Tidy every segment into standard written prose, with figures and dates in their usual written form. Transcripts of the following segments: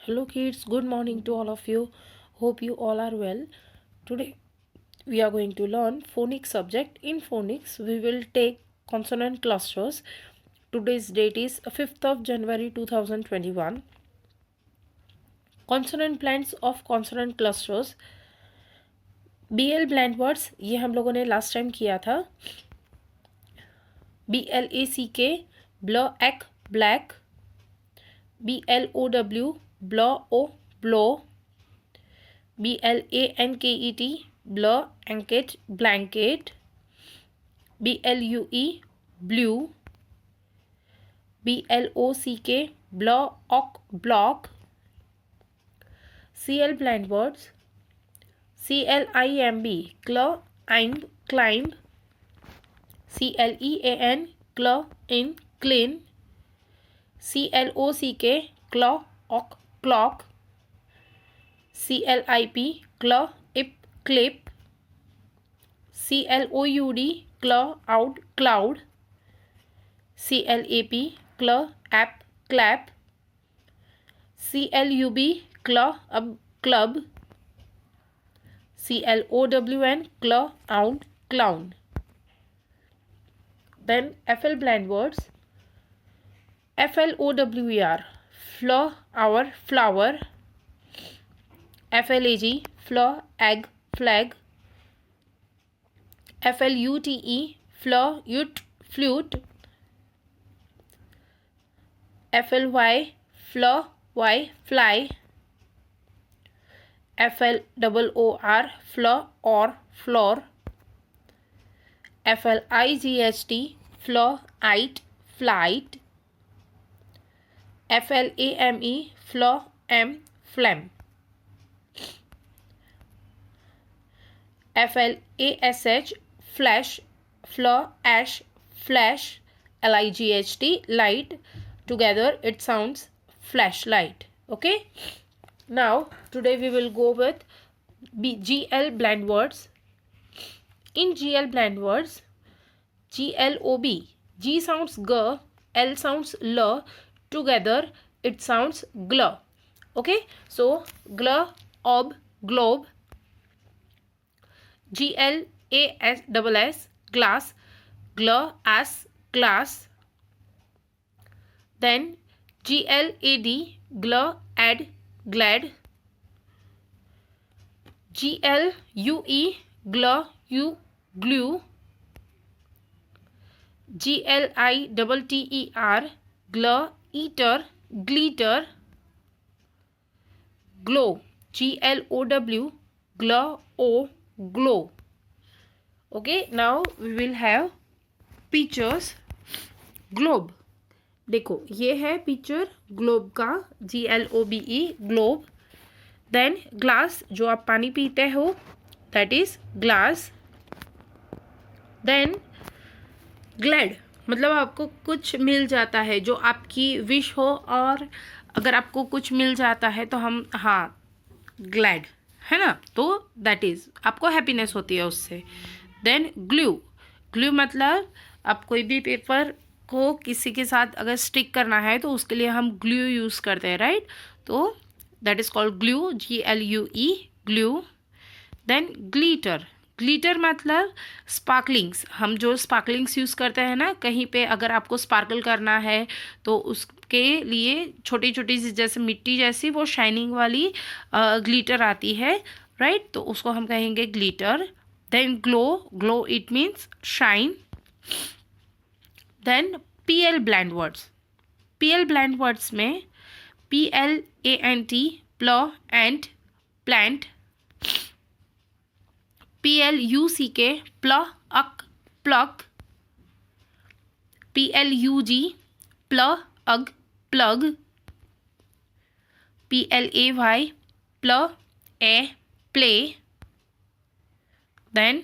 Hello kids, good morning to all of you. Hope you all are well. Today we are going to learn phonics subject. In phonics we will take consonant clusters. Today's date is 5th of January 2021. Consonant blends of consonant clusters. BL blend words ये हम लोगों ने last time किया था. BLACK black black. BLOW blow blow. BLANKET blanket blanket. BLUE blue. BLOCK block block. CL blind words. CLIMB climb climb. CLEAN in clean. CLOCK clock clock. CLIP ip clip. CLOUD out cloud. CLAP app clap. CLUB up club. CLOWN out clown. Then FL blind words. FLOWER our flower. FLAG egg flag. FLUTE flute. FLY y fly. FLOOR or floor. FLIGHT flight flight. FLAME phlegm. FLASH flash ash flash. LIGHT light. Together it sounds flashlight. Okay. Now today we will go with GL blend words. In GL blend words, GLOB, G sounds G, L sounds L, together it sounds gl. Okay, so gl ob globe. GLASS glass, gl as glass. Then GLAD gl ad glad. GLUE gl you glue. GLITTER gl eater glitter. Glow, GLOW gl o glow. Okay, now we will have pictures. Globe, देखो ये है picture globe का, GLOBE globe. Then glass, जो आप पानी पीते हो, that is glass. Then glad, मतलब आपको कुछ मिल जाता है, जो आपकी विश हो, और अगर आपको कुछ मिल जाता है तो हम ग्लैड है ना, तो दैट इज आपको हैप्पीनेस होती है उससे. देन ग्लू, ग्लू मतलब आप कोई भी पेपर को किसी के साथ अगर स्टिक करना है तो उसके लिए हम ग्लू यूज़ करते हैं, राइट. तो that is called glue, GLUE glue. Then glitter, glitter मतलब स्पार्कलिंग्स. हम जो स्पार्कलिंग्स यूज़ करते हैं ना, कहीं पे अगर आपको स्पार्कल करना है तो उसके लिए छोटी छोटी सी, जैसे मिट्टी जैसी, वो शाइनिंग वाली ग्लिटर आती है, राइट. तो उसको हम कहेंगे glitter. Then glow, glow it means shine. Then PL blend words. PL blend words में PLANT and plant. PLUCK pluck. PLUG plug. PLAY play. Then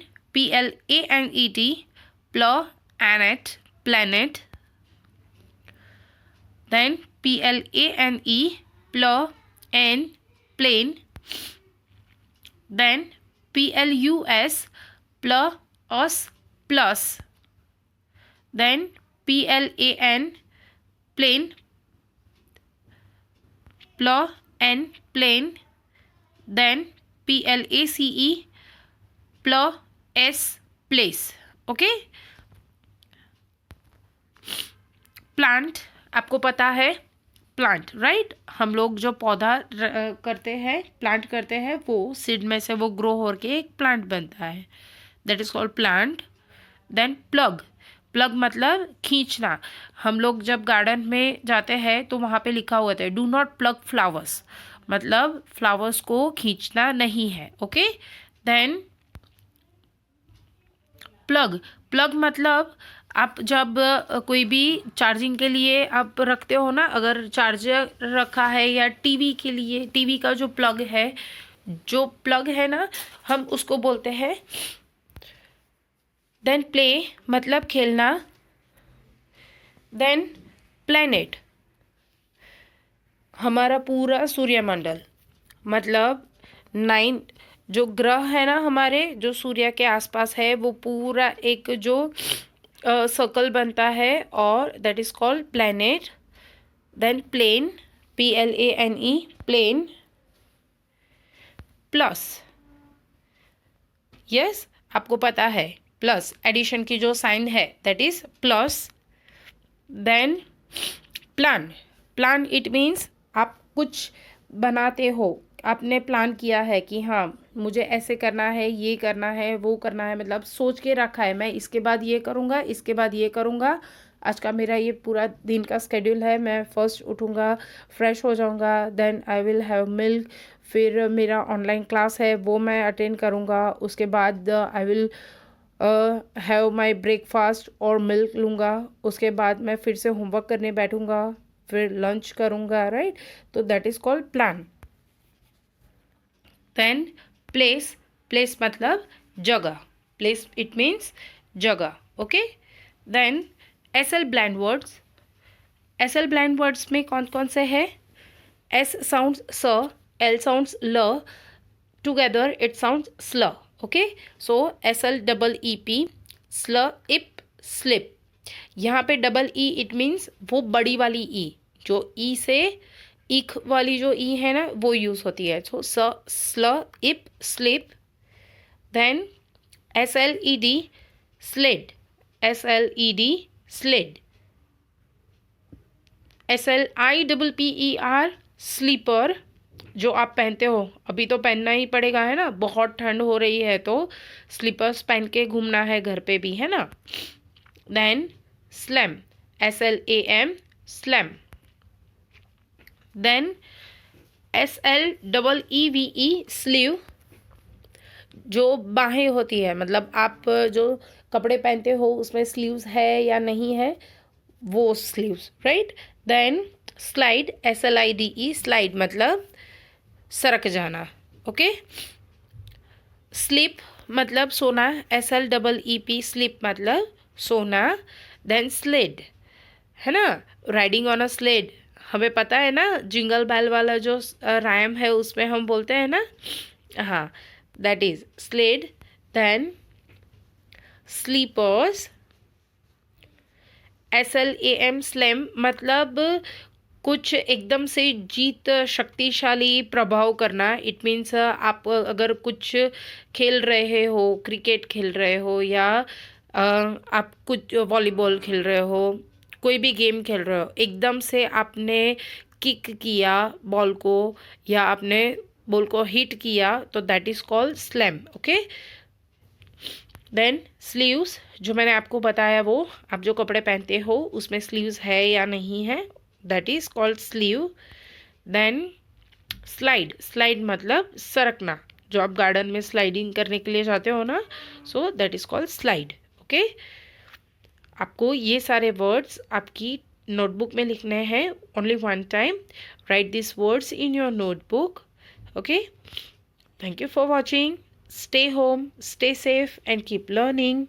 PLANET planet. Then PLANE plane. Then PLUS plus. Then PLAN plane. N plane, then PLACE, S place. Okay, plant आपको पता है, plant right, हम लोग जो पौधा करते हैं, plant करते हैं, वो सीड में से वो ग्रो होकर एक प्लांट बनता है, that is called plant. Then plug, plug मतलब खींचना. हम लोग जब गार्डन में जाते हैं तो वहाँ पे लिखा हुआ था डू नॉट प्लग फ्लावर्स, मतलब फ्लावर्स को खींचना नहीं है. ओके, देन प्लग, प्लग मतलब आप जब कोई भी चार्जिंग के लिए आप रखते हो ना, अगर चार्जर रखा है या टीवी के लिए, टीवी का जो प्लग है, जो प्लग है ना, हम उसको बोलते हैं. देन प्ले मतलब खेलना. देन प्लैनेट, हमारा पूरा सूर्यमंडल, मतलब 9 जो ग्रह है ना हमारे, जो सूर्य के आसपास है, वो पूरा एक जो सर्कल बनता है, और that is called planet. Then plane, PLANE, plane. Plus, yes आपको पता है, प्लस एडिशन की जो साइन है that is plus. Then plan, plan it means आप कुछ बनाते हो, आपने प्लान किया है कि हाँ मुझे ऐसे करना है, ये करना है, वो करना है, मतलब सोच के रखा है मैं इसके बाद ये करूँगा, इसके बाद ये करूँगा, आज का मेरा ये पूरा दिन का स्केड्यूल है, मैं फर्स्ट उठूँगा, फ्रेश हो जाऊँगा, then I will have milk, फिर मेरा ऑनलाइन क्लास है वो मैं अटेंड करूँगा, उसके बाद आई विल हैव माई ब्रेकफास्ट और मिल्क लूँगा, उसके बाद मैं फिर से होमवर्क करने बैठूँगा, फिर लंच करूँगा, राइट. तो that is called plan. Then place, place मतलब जगह, प्लेस इट मीन्स जगह. Okay, then SL blend words, SL blend words में कौन कौन से है? S साउंड्स स, L साउंड्स ल, टुगेदर इट साउंड्स स्ल. ओके, सो SLEEP, स्ल, इप, स्लिप. यहाँ पे डबल ई इट मीन्स वो बड़ी वाली ई, जो ई से इक वाली जो ई है ना वो यूज़ होती है. सो स, स्ल, इप, sleep. Then SLED, sled, SLED, sled. SLIPPER, slipper, जो आप पहनते हो, अभी तो पहनना ही पड़ेगा है ना, बहुत ठंड हो रही है तो स्लीपर्स पहन के घूमना है घर पे भी, है ना. Then slam, SLAM, slam. Then SLEVE, sleeve, जो बाहें होती है, मतलब आप जो कपड़े पहनते हो उसमें स्लीव्स है या नहीं है, वो sleeves, right. Then slide, SLIDE, slide मतलब सरक जाना. ओके, स्लीप मतलब सोना, SLEEP, स्लीप मतलब सोना. देन स्लेड, है ना, राइडिंग ऑन अ स्लेड, हमें पता है ना, जिंगल बेल वाला जो राइम है उसमें हम बोलते हैं ना, हाँ, that is sled. Then slippers, SLAM, slam मतलब कुछ एकदम से जीत, शक्तिशाली प्रभाव करना. इट मीन्स आप अगर कुछ खेल रहे हो, क्रिकेट खेल रहे हो, या आप कुछ वॉलीबॉल खेल रहे हो, कोई भी गेम खेल रहे हो, एकदम से आपने किक किया बॉल को, या आपने बॉल को हिट किया, तो that is called slam. Okay, then sleeves, जो मैंने आपको बताया वो आप जो कपड़े पहनते हो उसमें स्लीव्स है या नहीं है, that is called sleeve. Then slide, slide मतलब सरकना, जो आप गार्डन में स्लाइडिंग करने के लिए जाते हो ना, so that is called slide. Okay, आपको ये सारे वर्ड्स आपकी नोटबुक में लिखने हैं, only one time. Right this words in your notebook. Okay, thank you for watching. Stay home, stay safe, and keep learning.